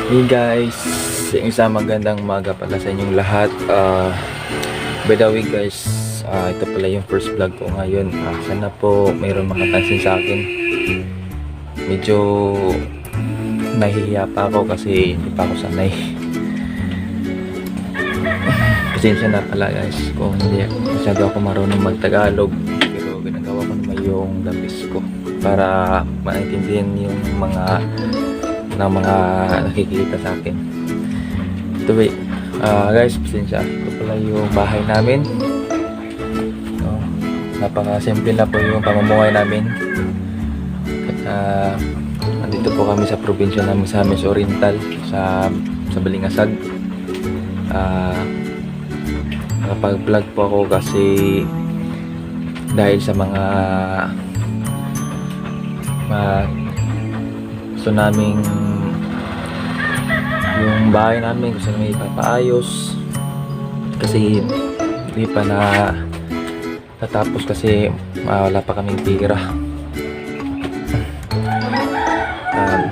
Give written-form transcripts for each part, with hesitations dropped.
Hey guys, isang magandang umaga pala sa inyong lahat. By the way guys, ito pala yung first vlog ko ngayon. Sana po mayroon makapansin sa akin. Medyo nahihiya pa ako kasi hindi pa ako sanay. Pasensya na pala guys kung hindi masyado ako marunong mag-Tagalog, pero ginagawa ko naman yung labis ko para maintindihan yung mga nakikita sa akin. Ito guys, pasensya. Ito pala yung bahay namin. Napaka-simple na po yung pamumuhay namin. Nandito po kami sa probinsya namin sa Miss Oriental, sa Balingasag. Nakapag-vlog po ako kasi dahil sa mga gusto naming yung bahay namin gusto namin ipapaayos kasi hindi pa natapos kasi wala pa kaming pira.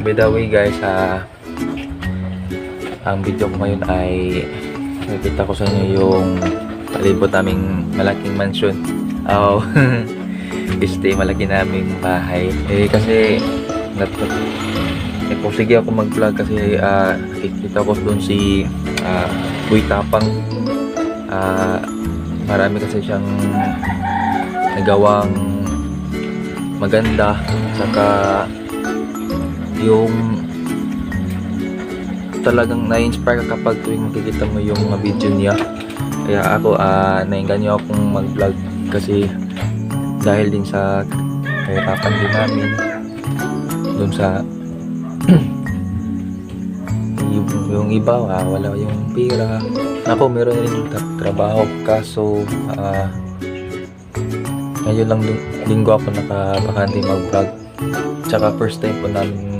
By the way guys, ang video ko ngayon ay nakita ko sa inyo yung palibot naming malaking mansion. Malaki naming bahay kasi sige ako mag-vlog kasi nakikita ko doon si Boy Tapang. Marami kasi siyang nagawang maganda, saka yung talagang na-inspire ka kapag tuwing makikita mo yung mga video niya. Kaya ako nainganyo akong mag-vlog kasi dahil din sa kahirapan din namin doon sa yung iba wala yung pira. Ako meron rin trabaho kaso ngayon lang linggo ako nakabakante mag-vlog, tsaka first time po namin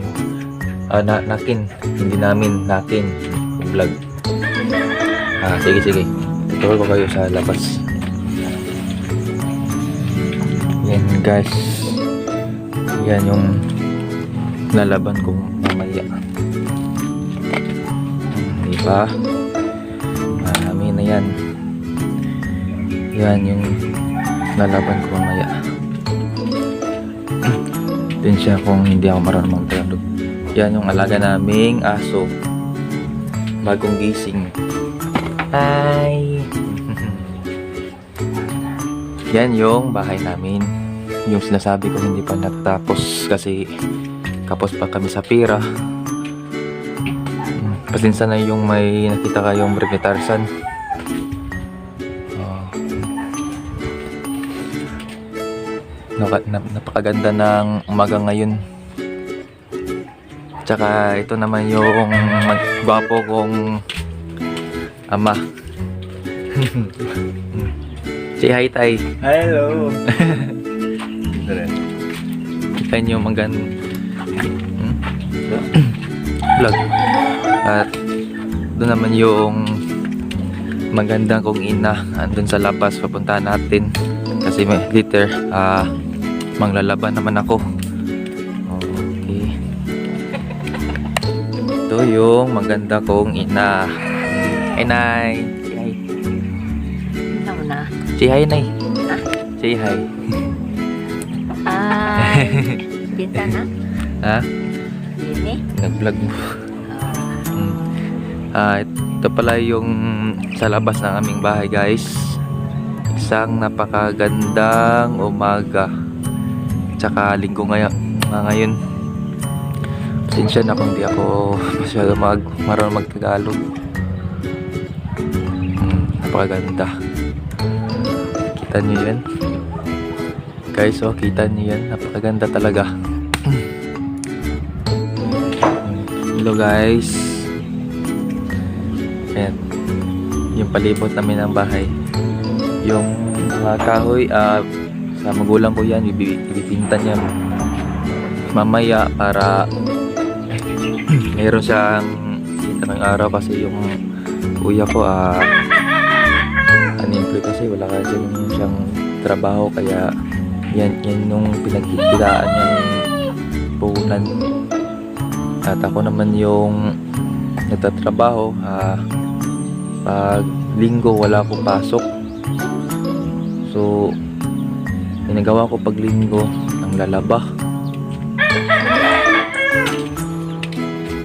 nakin vlog. Sige tutuloy ko kayo sa labas. Yan guys, yan yung lalaban ko mamaya. Diba? Marami na yan. Yan yung lalaban ko mamaya. Din siya kung hindi ako marunong mag-Tagalog. Yan yung alaga naming aso. Bagong gising. Hi! Yan yung bahay namin. Yung sinasabi ko hindi pa natapos kasi kapos pa kami sa pira. Pasensya na yung may nakita kayong brief ni Tarzan. Napakaganda ng umaga ngayon. Tsaka ito naman yung gwapo kong ama. Say hi, Tay. Hello. Kita nyo vlog. At doon naman yung magandang kong ina andun sa labas, papunta natin kasi later manglalaban naman ako. Okay. Ito yung maganda kong ina. Hi, Nay. Say hi. Ano na? Say hi, Nay. Ah? Say hi. Ay, pinta na? Ha? Dini? Nag-vlog mo. Ito pala yung sa labas ng aming bahay, guys. Isang napakagandang umaga. Tsaka linggo ngayon. Pasensya na kung di ako masyado marunong mag-Tagalog. Napakaganda. Kita niyo yan? Guys, kita niyo yan? Napakaganda talaga. Hello, guys. Ayan. Yung palibot namin ng bahay. Yung kahoy, sa magulang ko yan, ibipinta niya mamaya para mayroon siyang kita ng araw kasi yung kuya ko unemployed kasi wala kasi siyang trabaho, kaya yan yung pinagkikitaan niyang puhunan. At ako naman yung nagtatrabaho. Pag linggo wala akong pasok, so ginagawa ko pag linggo ang lalaba.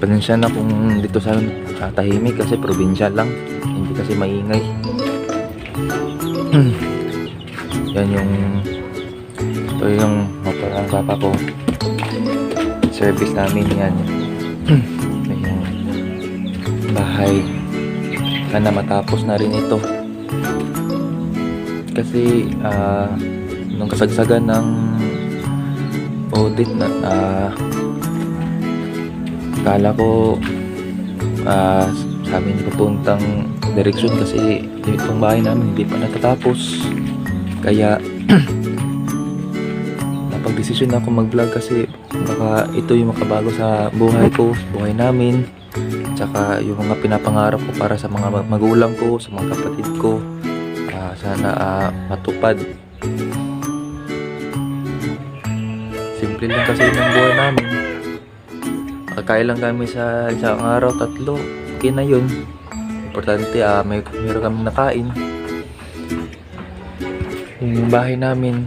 Pasensya na kung dito sa tahimik kasi probinsya lang, hindi kasi maingay. Yan ito yung motor ng papa ko, service namin yan. Ito yung bahay. Sana matapos na rin ito kasi nung kasagsagan ng audit na kala ko sabi niyo papuntang direksyon kasi itong bahay namin hindi pa natatapos, kaya napag-desisyon ako mag-vlog kasi baka ito yung makabago sa buhay ko, buhay namin. Tsaka yung mga pinapangarap ko para sa mga magulang ko, sa mga kapatid ko, sana matupad. Simple lang kasi yung buhay namin. Kakain lang kami sa isang araw, 3, okay na yun. Importante mayroon kami nakain. Yung bahay namin,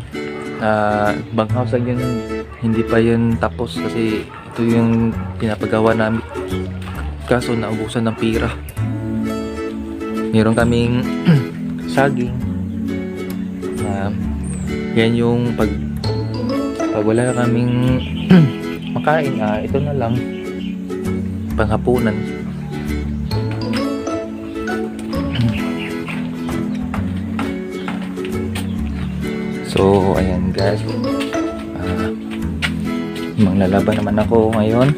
bang house lang yun, hindi pa yun tapos kasi ito yung pinapagawa namin. Kaso naubusan ng pira. Meron kaming saging. Yan yung pag wala kaming makain, ito na lang panghapunan. So ayan, guys, manglalaban naman ako ngayon.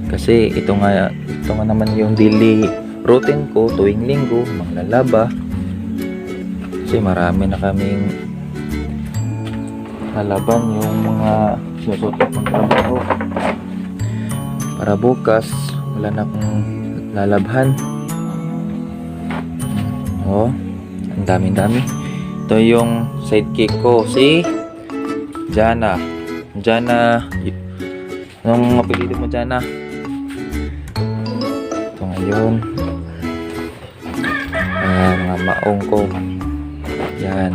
Kasi ito nga naman yung daily routine ko tuwing linggo, manglalaba. Kasi marami na kaming lalaban, yung mga sinusuot ng trabaho. Para bukas, wala na akong lalabhan. Ang dami-dami. Ito yung sidekick ko, si Jana. Anong apelido mo, Jana? Yun, mga maong ko yan.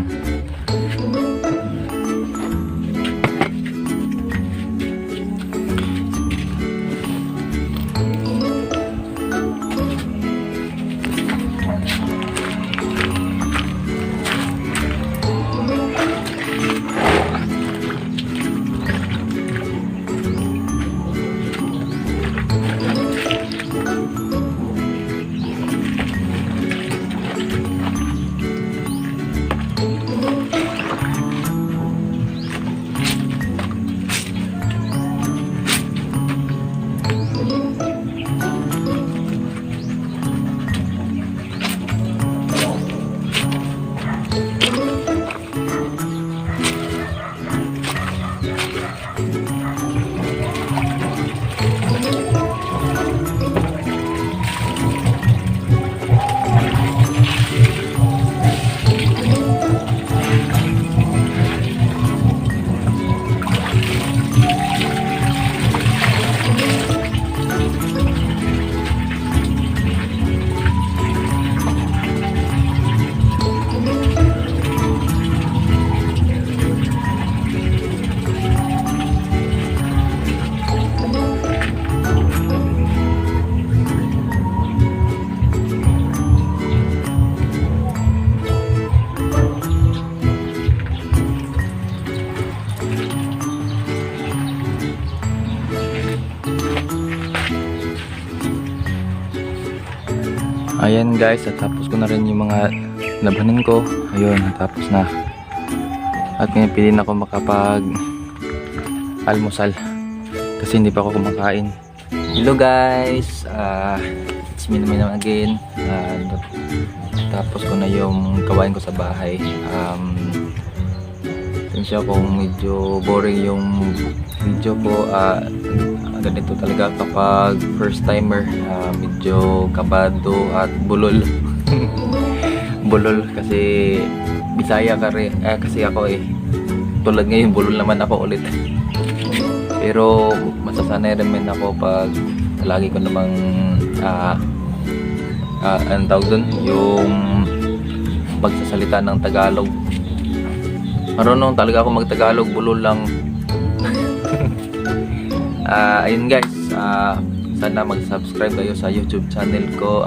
Ayan guys, natapos ko na rin yung mga labanan ko. Ayun, natapos na. At ngayon pili na ako makapag almusal kasi hindi pa ako kumakain. Hello guys, it's me naman again. Tapos ko na yung gawain ko sa bahay. Siya kung medyo boring yung video ko. Ganito talaga kapag first timer, medyo kabado at bulol. Bulol kasi Bisaya ka rin, kasi ako tulad ngayon bulol naman ako ulit. Pero masasanay rin ako pag lagi ko namang ang tawag dun, yung magsasalita ng Tagalog. Marunong talaga ako mag-Tagalog, bulol lang. Ayun guys, sana mag-subscribe kayo sa YouTube channel ko,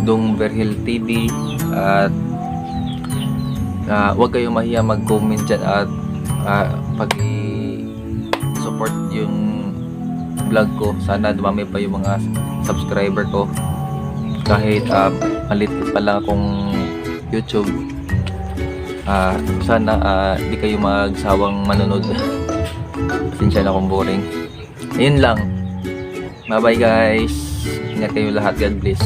Dong Berhel TV, at huwag kayong mahiya mag-comment dyan at pag-support yung vlog ko. Sana dumami pa yung mga subscriber ko kahit malit pa lang akong YouTube. Sana di kayo magsawang manonood. Pasensya na kung boring. Ayun lang. Bye bye guys. Ingat kayo lahat. God bless.